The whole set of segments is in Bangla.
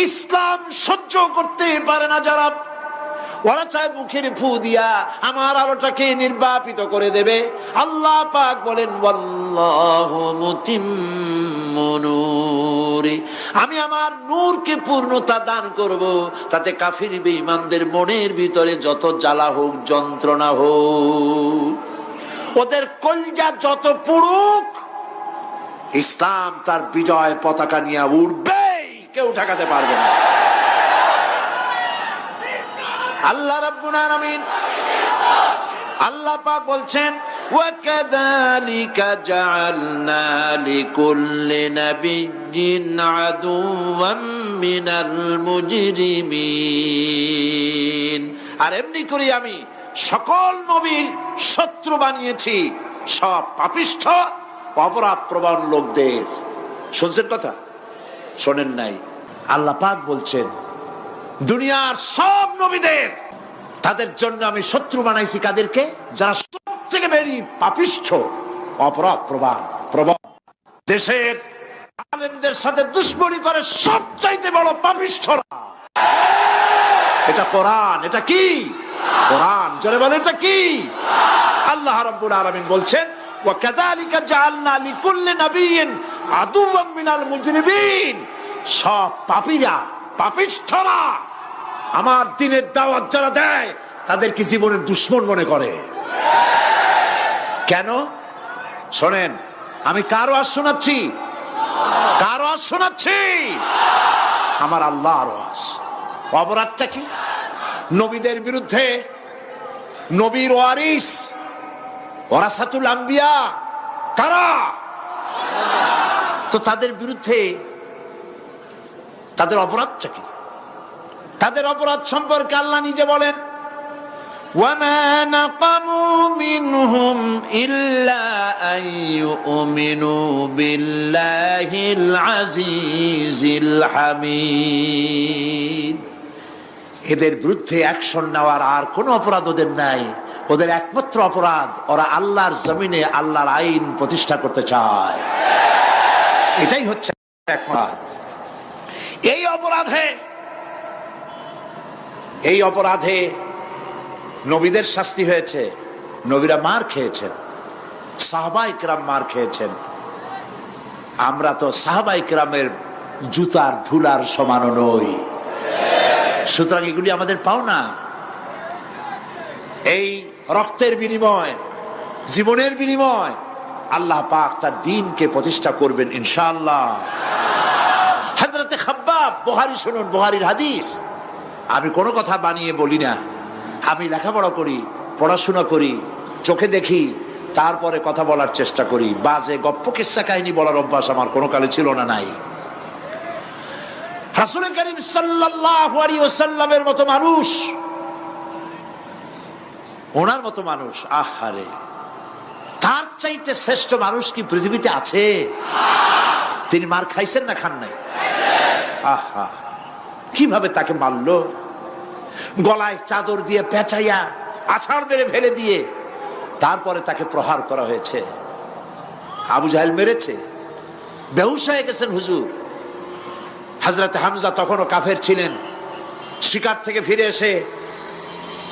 ইসলাম সহ্য করতে পারে না যারা, ওরা চায় মুখের ফু দিয়া আমার আলোটাকে নির্বাপিত করে দেবে। আল্লাহ পাক বলেন ওয়াল্লাহু মুতিম্মু নূরি, আমি আমার নূরকে পূর্ণতা দান করব, তাতে কাফির বেঈমানদের মনের ভিতরে যত জ্বালা হোক, যন্ত্রণা হোক, ওদের কলজা যত পুড়ুক, ইসলাম তার বিজয় পতাকা নিয়ে উঠবে, কেউ ঠেকাতে পারবে না। আল্লাহ রাব্বুল আলামিন, আল্লাহ পাক বলছেন ওয়াকাযালিকা জাআলনা লিকুল্লি নাবিয়্যিন আদুওয়াম মিনাল মুজরিমিন, আর এমনি করে আমি সকল নবীর শত্রু বানিয়েছি সব পাপিষ্ঠ অপরাধ প্রবণ লোকদের। শুনছেন কথা? শোনেন নাই? আল্লাহ পাক বলছেন দুনিয়ার সব নবীদের, তাদের জন্য আমি শত্রু বানাইছি কাদেরকে? যারা সব থেকে বেশি পাপিষ্ঠ অপরাধ প্রবণ, দেশের আলেমদের সাথে দুশমনি করে সবচাইতে বড় পাপিষ্ঠরা। এটা কোরআন। এটা কি? কোরআন। জোরে বলেন এটা কি? আল্লাহ রাব্বুল আলামিন বলছেন ওয়াকাযালিকা জাআলনা লিকুল্লি নাবিয়্যিন আদুওয়াম মিনাল মুজরিমিন, সব পাপীরা, পাপিষ্ঠরা আমার দ্বীনের দাওয়াত যারা দেয় তাদেরকে জীবনের দুশমন মনে করে। কেন? শোনেন, আমি কার ওয়াজ শোনাচ্ছি? কার ওয়াজ শোনাচ্ছি? আমার আল্লাহর ওয়াজ। অপরাধটা কি? নবীদের বিরুদ্ধে, নবীর ওয়ারিস ওয়ারাসাতুল আম্বিয়া কারা, তো তাদের বিরুদ্ধে তাদের অপরাধটা কি? তাদের অপরাধ সম্পর্কে আল্লাহ নিজে বলেন ওয়ামা নাকামু মিনহুম ইল্লা আইয়ুমিনু বিল্লাহিল আজিজিল হামিদ। এদের বিরুদ্ধে অ্যাকশন নেওয়ার আর কোনো অপরাধ ওদের নাই। ওদের একমাত্র অপরাধ, ওরা আল্লাহর জমিনে আল্লাহর আইন প্রতিষ্ঠা করতে চায়। এটাই হচ্ছে অপরাধ। এই অপরাধে নবীদের শাস্তি হয়েছে, নবীরা মার খেয়েছেন, সাহাবায়ে কেরাম মার খেয়েছেন। আমরা তো সাহাবায়ে কেরামের জুতার ধুলার সমানও নই, সুতরাং এগুলি আমাদের পাওনা। এই রক্তের বিনিময়, জীবনের বিনিময় আল্লাহ পাক তার দ্বীনকে প্রতিষ্ঠা করবেন ইনশাআল্লাহ। হযরতে খাব্বাব, বুখারী শুনুন, বুখারীর হাদিস। আমি কোনো কথা বানিয়ে বলি না, আমি লেখাপড়া করি, পড়াশোনা করি, চোখে দেখি, তারপরে কথা বলার চেষ্টা করি। বাজে গপ্প কিস্সা কাহিনী বলার অভ্যাস আমার কোনো কালে ছিল না, নাই। রাসূল করিম সাল্লাল্লাহু আলাইহি ওয়াসাল্লামের মতো মানুষ, ওনার মতো মানুষ, আহারে, তার চাইতে শ্রেষ্ঠ মানুষ কি পৃথিবীতে আছে? তিনি মার খাইছেন না খান নাই? আহা, কিভাবে তাকে মারলো! গলায় চাদর দিয়ে পেঁচাইয়া আছাড় মেরে ফেলে দিয়ে তারপরে তাকে প্রহার করা হয়েছে। আবু জাহেল মেরেছে, বেহুশ হয়ে গেছেন হুজুর। হযরত হামজা তখনও কাফের ছিলেন। শিকার থেকে ফিরে এসে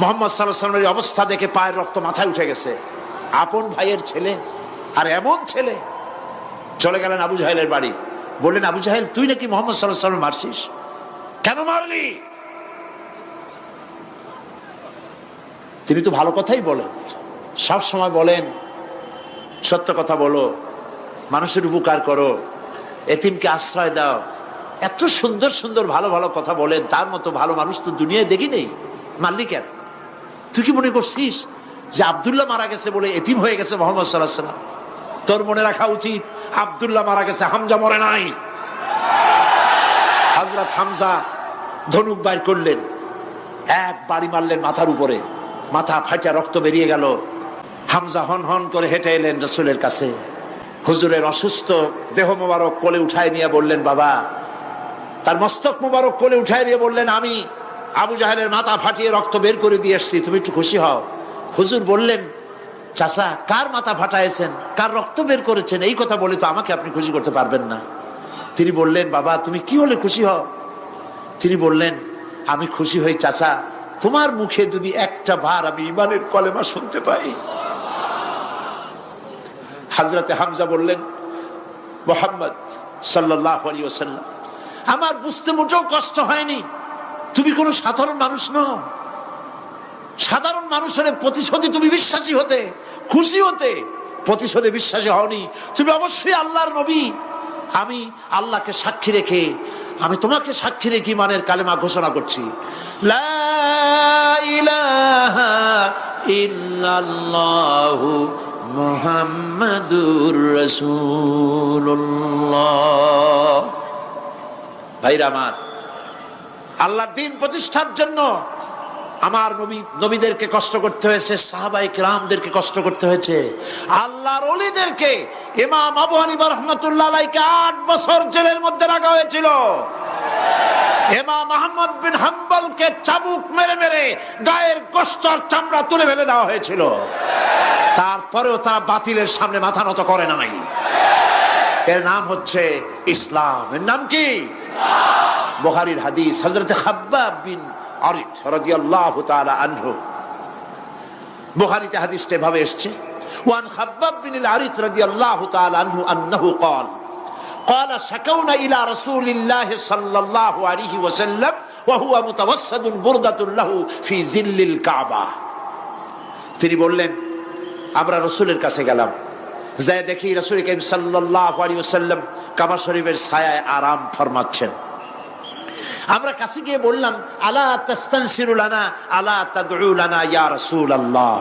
মুহাম্মদ সাল্লাল্লাহু আলাইহি ওয়াসাল্লামের অবস্থা দেখে পায়ের রক্ত মাথায় উঠে গেছে। আপন ভাইয়ের ছেলে, আর এমন ছেলে। চলে গেলেন আবু জাহেলের বাড়ি, বললেন আবু জাহেল, তুই নাকি মুহাম্মদ সাল্লাল্লাহু আলাইহি ওয়াসাল্লাম মারছিস, কেন মারলি? তিনি তো ভালো কথাই বলেন, সব সময় বলেন সত্য কথা বলো, মানুষের উপকার করো, এতিমকে আশ্রয় দাও। এত সুন্দর সুন্দর ভালো ভালো কথা বলেন, তার মতো ভালো মানুষ তো দুনিয়ায় দেখি নেই। মারলি কেন? তুই কি মনে করছিস যে আব্দুল্লাহ মারা গেছে বলে এতিম হয়ে গেছে মুহাম্মদ সাল্লাল্লাহু আলাইহি ওয়াসাল্লাম? তোর মনে রাখা উচিত আব্দুল্লাহ মারা গেছে, হামজা মরে নাই। হযরত হামজা ধনুক বাইর করলেন, এক বাড়ি মারলেন মাথার উপরে, মাথা ফাটা রক্ত বেরিয়ে গেল। হামজা হন হন করে হেঁটে এলেন রাসূলের কাছে। হুজুরের অসুস্থ দেহ মোবারক কোলে উঠায় নিয়ে বললেন বাবা, তার মস্তক মোবারক কোলে উঠায় নিয়ে বললেন আমি আবু জাহেলের মাথা ফাটিয়ে রক্ত বের করে দিয়ে এসেছি, তুমি একটু খুশি হও। হুজুর বললেন চাচা, কার মাথা ফাটাইছেন, কার রক্ত বের করেছেন, এই কথা বলে তো আমাকে আপনি খুশি করতে পারবেন না। তিনি বললেন বাবা, তুমি কি হলে খুশি হও? তিনি বললেন, আমি খুশি হই চাচা, তোমার মুখে যদি একটা বার আমি ঈমানের কলেমা শুনতে পাই। হযরতে হামজা বললেন, মুহাম্মদ সাল্লাল্লাহু আলাইহি ওয়াসাল্লাম, আমার বুঝতে মোটেও কষ্ট হয়নি, তুমি কোনো সাধারণ মানুষ নও। সাধারণ মানুষের প্রতিশোধে তুমি বিশ্বাসী হতে, খুশি হতে, প্রতিশোধে বিশ্বাসী হওনি, তুমি অবশ্যই আল্লাহর নবী। আমি আল্লাহকে সাক্ষী রেখে, আমি তোমাকে সাক্ষী রেখে ঈমানের কালেমা ঘোষণা করছি, লা ইলাহা ইল্লাল্লাহু মুহাম্মাদুর রাসূলুল্লাহ। ভাইরা আমার, আল্লাহর দ্বীন প্রতিষ্ঠার জন্য আমার নবীদেরকে কষ্ট করতে হয়েছে, সাহাবায়ে কেরামদেরকে কষ্ট করতে হয়েছে, আল্লাহর ওলিদেরকে, ইমাম আবু হানিফা রাহমাতুল্লাহ আলাইহিকে 8 বছর জেলের মধ্যে রাখা হয়েছিল। ইমাম আহমদ বিন হাম্বলকে চাবুক মেরে মেরে গায়ের গোশত আর চামড়া তুলে ফেলে দেওয়া হয়েছিল। তারপরেও তারা বাতিলের সামনে মাথা নত করে নাই। এর নাম হচ্ছে ইসলাম। এর নাম কি? বুখারীর হাদিস, হযরতে খাব্বাব বিন আরিত রাদিয়াল্লাহু তাআলা আনহু, বুখারীতে হাদিসটা এভাবে এসেছে, ওয়ান খাব্বাব বিন আরিত রাদিয়াল্লাহু তাআলা আনহু আন্নাহু قال قال شكونا الى رسول الله صلى الله عليه وسلم وهو متوسد بردة له في ظل الكعبة। তিনি বললেন, আমরা রাসূলের কাছে গেলাম, যাই দেখি রাসূল করিম সাল্লাল্লাহু আলাইহি ওয়াসাল্লাম কাবা শরীফের ছায়ায় আরাম ফরমাচ্ছেন। আমরা কাছে গিয়ে বললাম, আলা তাস্তানসিরু লানা আলা তাদউ লানা ইয়া রাসূলুল্লাহ,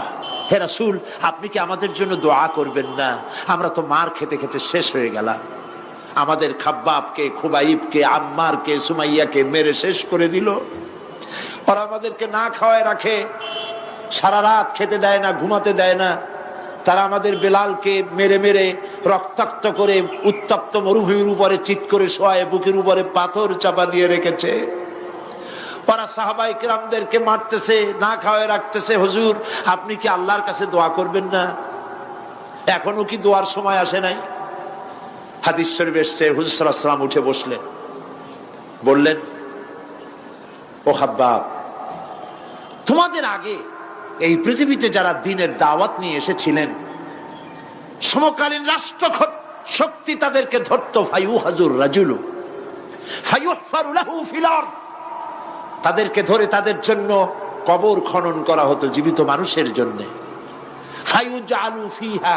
হে রাসূল, আপনি কি আমাদের জন্য দোয়া করবেন না? আমরা তো মার খেতে খেতে শেষ হয়ে গেলাম, আমাদের খাব্বাবকে, খুবাইবকে, আম্মারকে, সুমাইয়াকে মেরে শেষ করে দিল। ওরা আমাদেরকে না খাওয়ায় রাখে, সারা রাত খেতে দেয় না, ঘুমাতে দেয় না। তারা আমাদের বেলালকে মেরে মেরে রক্তাক্ত করে উত্তপ্ত মরুভূমির উপরে চিৎ করে শোয়ায়, বুকের উপরে পাথর চাপা দিয়ে রেখেছে। ওরা সাহাবায়ে কেরামদেরকে মারতেছে, না খাওয়ায় রাখতেছে। হুজুর, আপনি কি আল্লাহর কাছে দোয়া করবেন না? এখনো কি দোয়ার সময় আসে নাই? হাদিস শরীফে এসেছে, হুজুর সাল্লাল্লাহু আলাইহি ওয়াসাল্লাম উঠে বসলেন, বললেন, ও খাব্বাব, তোমাদের আগে এই পৃথিবীতে যারা দ্বীনের দাওয়াত নিয়ে এসেছিলেন, সমকালীন রাষ্ট্র শক্তি তাদেরকে ধরত, ফায়ুহাজুর রাজুলু ফায়ুহফারু লাহু ফিল আরদ, তাদেরকে ধরে তাদের জন্য কবর খনন করা হতো জীবিত মানুষের জন্য। ফায়ুজআলু ফিহা,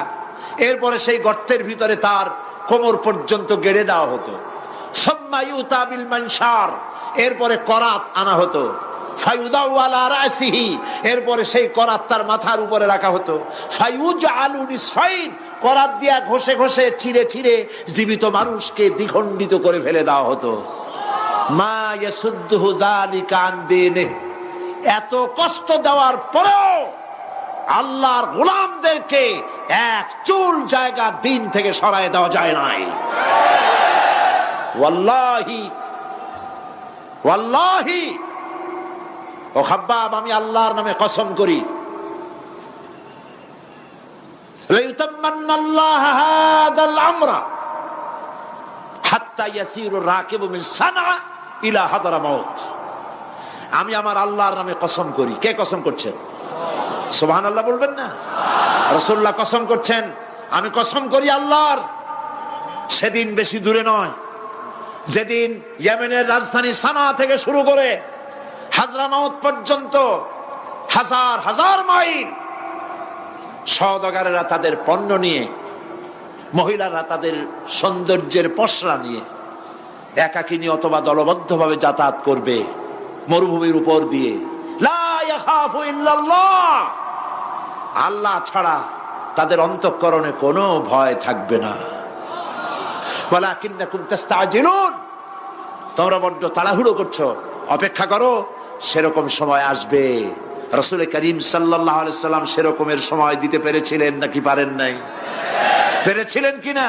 এরপরে সেই গর্তের ভিতরে তার কোমর পর্যন্ত গেড়ে দেওয়া হতো। সুম্মা ইউতা বিল মানশার, এরপরে করাত আনা হতো। ফায়ুদাউ আলা রাসিহি, এরপরে সেই করাত তার মাথার উপরে রাখা হতো। ফায়ুজআলু নিসফাইন, করাত দিয়া ঘষে ঘষে চিরে চিরে জীবিত মানুষকে দ্বিখণ্ডিত করে ফেলে দেওয়া হতো। মা ইয়াসুদ্দুহু যালিকা আন দীনিহি, এত কষ্ট দেওয়ার পরেও আল্লাহর গোলামদেরকে এক চুল জায়গা দিন থেকে সরায় দেওয়া যায় নাই। ওয়াল্লাহি ওয়াল্লাহি, ও খাব্বাব, আমি আল্লাহর নামে কসম করি, লাইউতাম্মান্নাল্লাহু হাদাল আমরা হাত্তা ইয়াসিরু রাকিবু মিন সানআ ইলা হাদরামাউত, আমি আমার আল্লাহর নামে কসম করি। কে কসম করছেন? সুবহানাল্লাহ বলবেন না? রাসূলুল্লাহ কসম করছেন, আমি কসম করি আল্লাহর, সেদিন বেশি দূরে নয়, যেদিন ইয়েমেনের রাজধানী সানা থেকে শুরু করে হাজরামাউত পর্যন্ত হাজার হাজার মাইল সওদাগরেরা তাদের পণ্য নিয়ে, মহিলারা তাদের সৌন্দর্যের পসরা নিয়ে একাকিনী অথবা দলবদ্ধভাবে যাতায়াত করবে মরুভূমির উপর দিয়ে। লা ইয়াখাফু ইল্লাল্লাহ, আল্লাহ ছাড়া তাদের অন্তঃকরণে কোনো ভয় থাকবে না। ওয়ালাকিন্নাকুম তাস্তাজিলুন, তোমরা বড্ড তাড়াহুড়ো করছো, অপেক্ষা করো, সেরকম সময় আসবে। রাসূল করিম সাল্লাল্লাহু আলাইহি সাল্লাম সেরকমের সময় দিতে পেরেছিলেন নাকি পারেন নাই? পেরেছিলেন কিনা?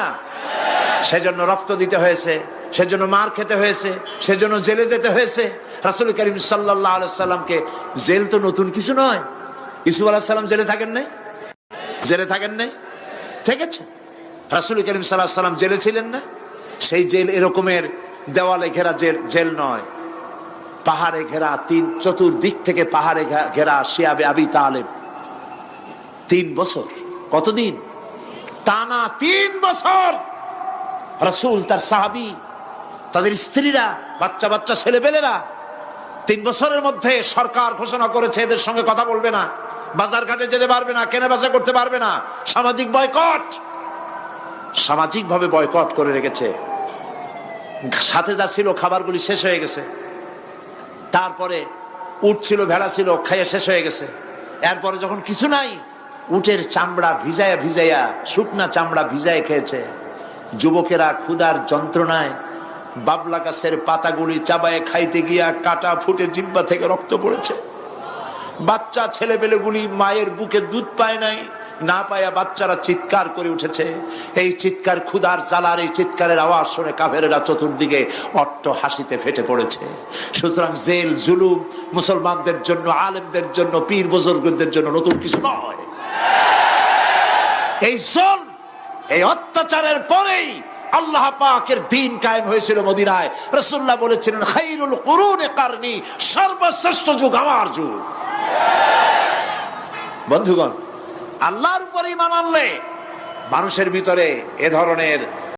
সেজন্য রক্ত দিতে হয়েছে, সেজন্য মার খেতে হয়েছে, সেজন্য জেলে যেতে হয়েছে। রাসূল করিম সাল্লাল্লাহু আলাইহি সাল্লামকে, জেল তো নতুন কিছু নয়। ইউসুফ আলাইহিস সালাম জেলে থাকেন নাই? জেলে থাকেন নাই? থেকেছে। রাসূল করিম সাল্লাল্লাহু আলাইহি সাল্লাম জেলে ছিলেন না? সেই জেল এরকমের দেওয়ালে ঘেরা জেল নয়। পাহাড়ে ঘেরা, চতুর্দিক থেকে পাহাড়ে ঘেরা শিয়াবে আবি তালেব 3 বছর। কতদিন? টানা 3 বছর রাসূল, তার সাহাবী, তাদের স্ত্রীরা, বাচ্চা বাচ্চা ছেলেপেলেরা 3 বছরের মধ্যে সরকার ঘোষণা করেছে এদের সঙ্গে কথা বলবে না, বাজার ঘাটে যেতে পারবে না, কেনা বেচা করতে পারবে না, সামাজিক বয়কট, সামাজিকভাবে বয়কট করে রেখেছে। সাথে যা ছিল খাবারগুলি শেষ হয়ে গেছে। তারপরে উট ছিল, ভেড়া ছিল, খাইয়ে শেষ হয়ে গেছে। এরপরে যখন কিছু নাই, উটের চামড়া ভিজাইয়া ভিজাইয়া, শুকনা চামড়া ভিজায় খেয়েছে। যুবকেরা ক্ষুধার যন্ত্রণায় বাবলা গাছের পাতাগুলি চাবায়ে খাইতে গিয়া কাটা ফুটে জিহ্বা থেকে রক্ত পড়েছে। বাচ্চা ছেলেপেলেগুলি মায়ের বুকে দুধ পায় নাই, না পায়া বাচ্চারা চিৎকার করে উঠেছে। এই চিৎকার, ক্ষুধার জ্বালার এই চিৎকারের আওয়াজ শুনে কাফেরেরা চতুর্দিকে অট্ট হাসিতে ফেটে পড়েছে। সুতরাং জেল জুলুম মুসলমানদের জন্য, আলেমদের জন্য, পীর বুজুর্গদের জন্য নতুন কিছু নয়। এই জুলম, এই অত্যাচারের পরেই আল্লাহ পাকের দ্বীন কায়েম হয়েছিল মদিনায়। রাসূলুল্লাহ বলেছিলেন, খায়রুল কুরুনি কারনি, সর্বশ্রেষ্ঠ যুগ আমার যুগ। বন্ধুগণ, আল্লাহর উপর ঈমান আনলে মানুষের ভিতরে এ ধরনের